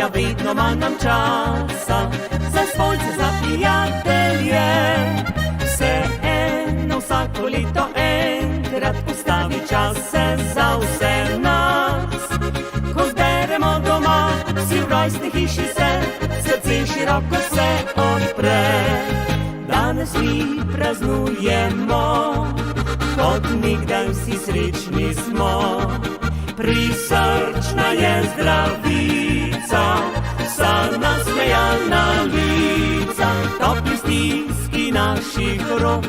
zdrowia widno ma nam czasa, za svojce, za prijatelje. Vseeno vsako leto enkrat ustavi čas se za vse nas. Ko zberemo doma, vsi v rojstni hiši se, srce široko se odpre. Danes mi praznujemo, kot nikdaj vsi srečni smo. Prisrčna je zdravica, vsa nasmejana lica, topli stiski naših rok,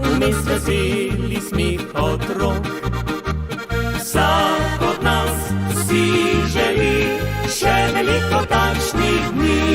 vmes veseli smeh otrok. Vsak od nas si želi še veliko takšnih dni.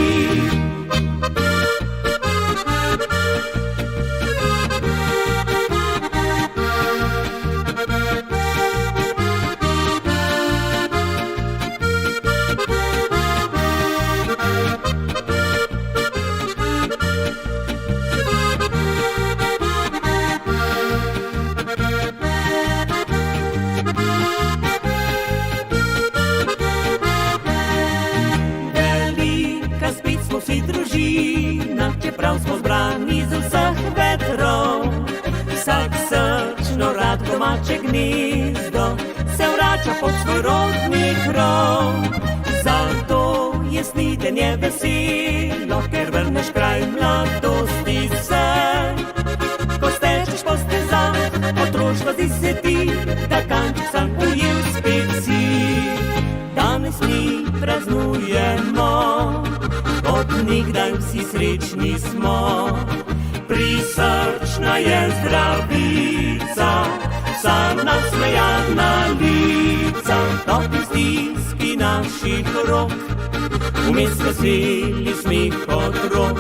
Družina, čeprav smo zbrani z vseh vetrov, vsak srčno rad domače gnezdo se vrača pod svoj rodni krov. Zato je snidenje veselo, ker vrneš kraj mladosti se. Ko stečeš po stezah, otroštvo zdi se ti, da kanček sam ujel spet si. Danes mi praznujemo, kot nikdaj vsi srečni smo. Prisrčna je zdravica, vsa nasmejana lica, topli stiski naših rok, vmes veseli smeh otrok.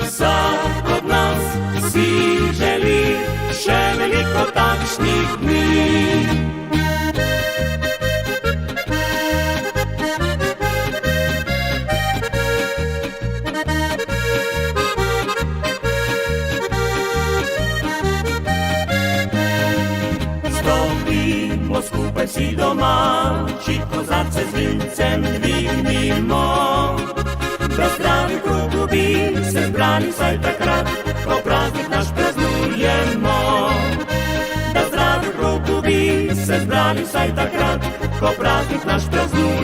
Vsak od nas si želi še veliko takšnih dni. Skupaj vsi domači, kozarce z vincem dvignimo. Da zdravi krugu bi se zbrali vsaj takrat, ko praznik naš praznujemo. Da zdravi krugu bi se zbrali vsaj takrat, ko praznik naš praznujemo.